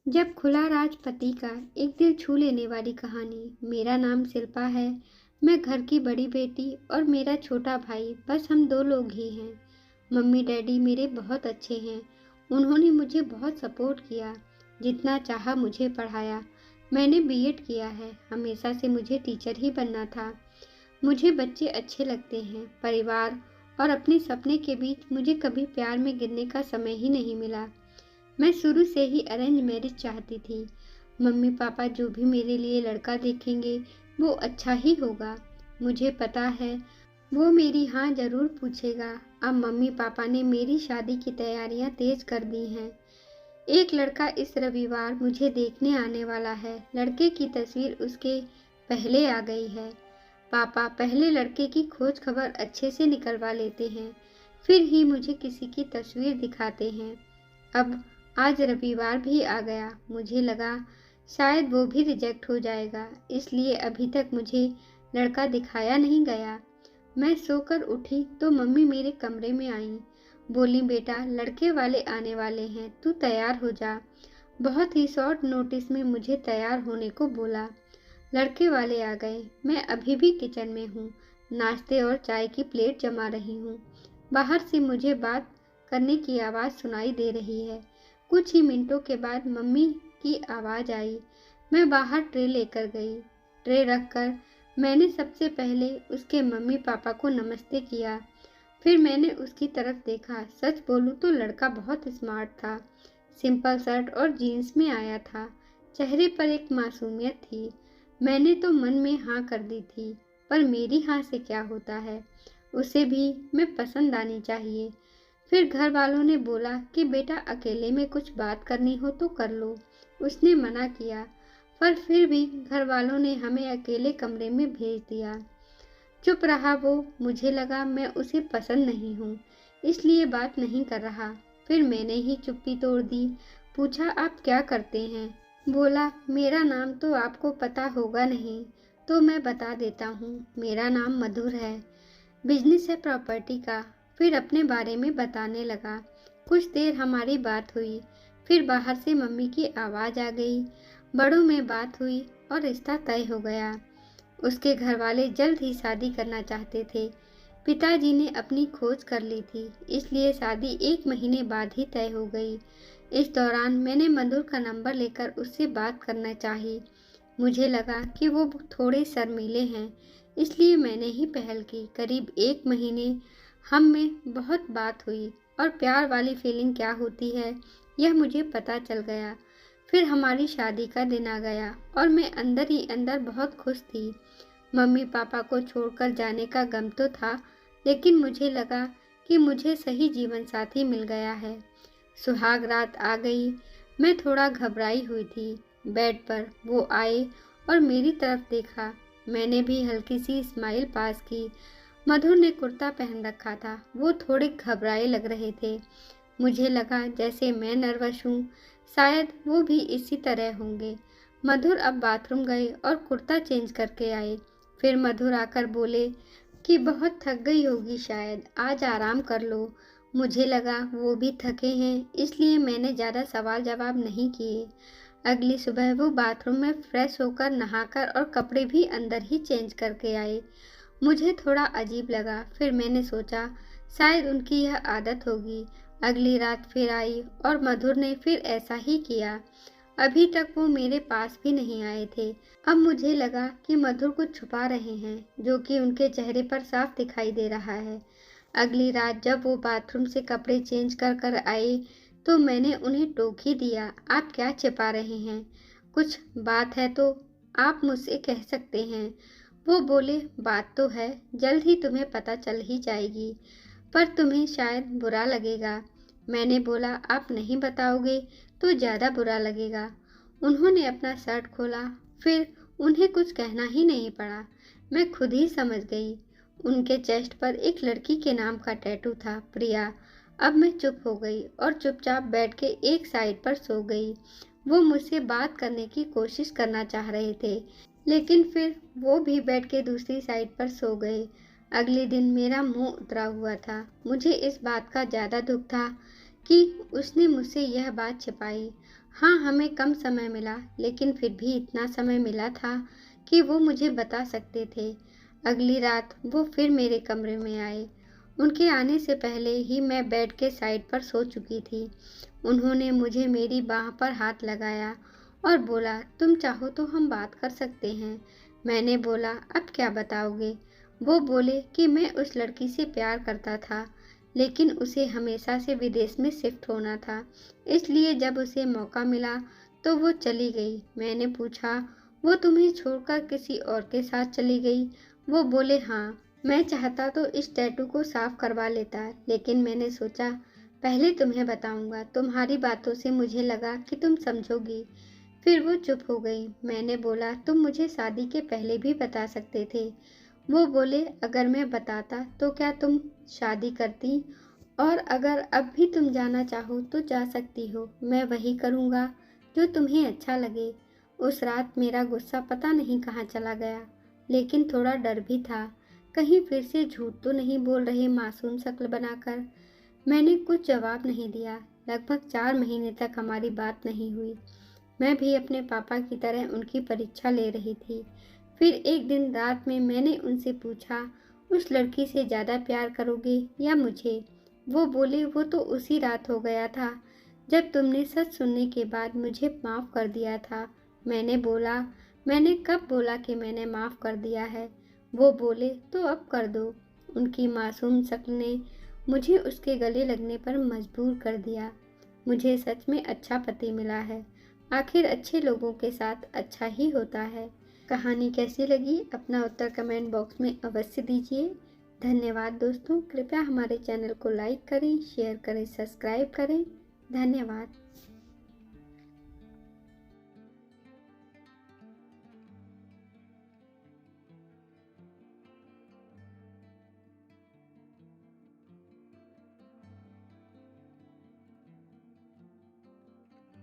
जब खुला राजपति का एक दिल छू लेने वाली कहानी। मेरा नाम शिल्पा है। मैं घर की बड़ी बेटी और मेरा छोटा भाई, बस हम दो लोग ही हैं। मम्मी डैडी मेरे बहुत अच्छे हैं। उन्होंने मुझे बहुत सपोर्ट किया। जितना चाहा मुझे पढ़ाया। मैंने बीएड किया है। हमेशा से मुझे टीचर ही बनना था। मुझे बच्चे अच्छे लगते हैं। परिवार और अपने सपने के बीच मुझे कभी प्यार में गिरने का समय ही नहीं मिला। मैं शुरू से ही अरेंज मैरिज चाहती थी। मम्मी पापा जो भी मेरे लिए लड़का देखेंगे वो अच्छा ही होगा। मुझे पता है वो मेरी हाँ जरूर पूछेगा। अब मम्मी पापा ने मेरी शादी की तैयारियां तेज कर दी हैं। एक लड़का इस रविवार मुझे देखने आने वाला है। लड़के की तस्वीर उसके पहले आ गई है। पापा पहले लड़के की खोज खबर अच्छे से निकलवा लेते हैं, फिर ही मुझे किसी की तस्वीर दिखाते हैं। अब आज रविवार भी आ गया। मुझे लगा शायद वो भी रिजेक्ट हो जाएगा, इसलिए अभी तक मुझे लड़का दिखाया नहीं गया। मैं सोकर उठी तो मम्मी मेरे कमरे में आई। बोली, बेटा लड़के वाले आने वाले हैं, तू तैयार हो जा। बहुत ही शॉर्ट नोटिस में मुझे तैयार होने को बोला। लड़के वाले आ गए। मैं अभी भी किचन में हूँ। नाश्ते और चाय की प्लेट जमा रही हूँ। बाहर से मुझे बात करने की आवाज़ सुनाई दे रही है। कुछ ही मिनटों के बाद मम्मी की आवाज़ आई। मैं बाहर ट्रे लेकर गई। ट्रे रखकर मैंने सबसे पहले उसके मम्मी पापा को नमस्ते किया। फिर मैंने उसकी तरफ देखा। सच बोलूं तो लड़का बहुत स्मार्ट था। सिंपल शर्ट और जीन्स में आया था। चेहरे पर एक मासूमियत थी। मैंने तो मन में हाँ कर दी थी, पर मेरी हाँ से क्या होता है, उसे भी मैं पसंद आनी चाहिए। फिर घर वालों ने बोला कि बेटा अकेले में कुछ बात करनी हो तो कर लो। उसने मना किया, पर फिर भी घर वालों ने हमें अकेले कमरे में भेज दिया। चुप रहा वो। मुझे लगा मैं उसे पसंद नहीं हूँ, इसलिए बात नहीं कर रहा। फिर मैंने ही चुप्पी तोड़ दी। पूछा, आप क्या करते हैं? बोला, मेरा नाम तो आपको पता होगा नहीं, तो मैं बता देता हूँ। मेरा नाम मधुर है। बिजनेस है प्रॉपर्टी का। फिर अपने बारे में बताने लगा। कुछ देर हमारी बात हुई। फिर बाहर से मम्मी की आवाज़ आ गई। बड़ों में बात हुई और रिश्ता तय हो गया। उसके घर वाले जल्द ही शादी करना चाहते थे। पिताजी ने अपनी खोज कर ली थी, इसलिए शादी 1 महीने बाद ही तय हो गई। इस दौरान मैंने मधुर का नंबर लेकर उससे बात करना चाही। मुझे लगा कि वो थोड़े शर्मीले हैं, इसलिए मैंने ही पहल की। करीब 1 महीने हम में बहुत बात हुई और प्यार वाली फीलिंग क्या होती है यह मुझे पता चल गया। फिर हमारी शादी का दिन आ गया और मैं अंदर ही अंदर बहुत खुश थी। मम्मी पापा को छोड़कर जाने का गम तो था, लेकिन मुझे लगा कि मुझे सही जीवन साथी मिल गया है। सुहाग रात आ गई। मैं थोड़ा घबराई हुई थी। बेड पर वो आए और मेरी तरफ देखा। मैंने भी हल्की सी स्माइल पास की। मधुर ने कुर्ता पहन रखा था। वो थोड़े घबराए लग रहे थे। मुझे लगा जैसे मैं नर्वस हूँ, शायद वो भी इसी तरह होंगे। मधुर अब बाथरूम गए और कुर्ता चेंज करके आए। फिर मधुर आकर बोले कि बहुत थक गई होगी शायद, आज आराम कर लो। मुझे लगा वो भी थके हैं, इसलिए मैंने ज़्यादा सवाल जवाब नहीं किए। अगली सुबह वो बाथरूम में फ्रेश होकर नहाकर और कपड़े भी अंदर ही चेंज करके आए। मुझे थोड़ा अजीब लगा। फिर मैंने सोचा शायद उनकी यह आदत होगी। अगली रात फिर आई और मधुर ने फिर ऐसा ही किया। अभी तक वो मेरे पास भी नहीं आए थे। अब मुझे लगा कि मधुर कुछ छुपा रहे हैं, जो कि उनके चेहरे पर साफ दिखाई दे रहा है। अगली रात जब वो बाथरूम से कपड़े चेंज कर कर आए तो मैंने उन्हें टोक ही दिया। आप क्या छिपा रहे हैं? कुछ बात है तो आप मुझसे कह सकते हैं। वो बोले, बात तो है, जल्द ही तुम्हें पता चल ही जाएगी, पर तुम्हें शायद बुरा लगेगा। मैंने बोला, आप नहीं बताओगे तो ज़्यादा बुरा लगेगा। उन्होंने अपना शर्ट खोला। फिर उन्हें कुछ कहना ही नहीं पड़ा, मैं खुद ही समझ गई। उनके चेस्ट पर एक लड़की के नाम का टैटू था, प्रिया। अब मैं चुप हो गई और चुपचाप बैठ के एक साइड पर सो गई। वो मुझसे बात करने की कोशिश करना चाह रहे थे, लेकिन फिर वो भी बेड के दूसरी साइड पर सो गए। अगले दिन मेरा मुंह उतरा हुआ था। मुझे इस बात का ज़्यादा दुख था कि उसने मुझसे यह बात छिपाई। हाँ, हमें कम समय मिला, लेकिन फिर भी इतना समय मिला था कि वो मुझे बता सकते थे। अगली रात वो फिर मेरे कमरे में आए। उनके आने से पहले ही मैं बेड के साइड पर सो चुकी थी। उन्होंने मुझे मेरी बाह पर हाथ लगाया और बोला, तुम चाहो तो हम बात कर सकते हैं। मैंने बोला, अब क्या बताओगे? वो बोले कि मैं उस लड़की से प्यार करता था, लेकिन उसे हमेशा से विदेश में शिफ्ट होना था, इसलिए जब उसे मौका मिला तो वो चली गई। मैंने पूछा, वो तुम्हें छोड़कर किसी और के साथ चली गई? वो बोले, हाँ। मैं चाहता तो इस टैटू को साफ करवा लेता, लेकिन मैंने सोचा पहले तुम्हें बताऊंगा। तुम्हारी बातों से मुझे लगा कि तुम समझोगी। फिर वो चुप हो गई। मैंने बोला, तुम मुझे शादी के पहले भी बता सकते थे। वो बोले, अगर मैं बताता तो क्या तुम शादी करती? और अगर अब भी तुम जाना चाहो तो जा सकती हो। मैं वही करूँगा जो तुम्हें अच्छा लगे। उस रात मेरा गुस्सा पता नहीं कहाँ चला गया, लेकिन थोड़ा डर भी था। कहीं फिर से झूठ तो नहीं बोल रहे मासूम शक्ल बनाकर। मैंने कुछ जवाब नहीं दिया। लगभग 4 महीने तक हमारी बात नहीं हुई। मैं भी अपने पापा की तरह उनकी परीक्षा ले रही थी। फिर एक दिन रात में मैंने उनसे पूछा, उस लड़की से ज़्यादा प्यार करोगे या मुझे? वो बोले, वो तो उसी रात हो गया था जब तुमने सच सुनने के बाद मुझे माफ़ कर दिया था। मैंने बोला, मैंने कब बोला कि मैंने माफ़ कर दिया है? वो बोले, तो अब कर दो। उनकी मासूम शक्ल ने मुझे उसके गले लगने पर मजबूर कर दिया। मुझे सच में अच्छा पति मिला है। आखिर अच्छे लोगों के साथ अच्छा ही होता है। कहानी कैसी लगी अपना उत्तर कमेंट बॉक्स में अवश्य दीजिए। धन्यवाद दोस्तों। कृपया हमारे चैनल को लाइक करें, शेयर करें, सब्सक्राइब करें। धन्यवाद।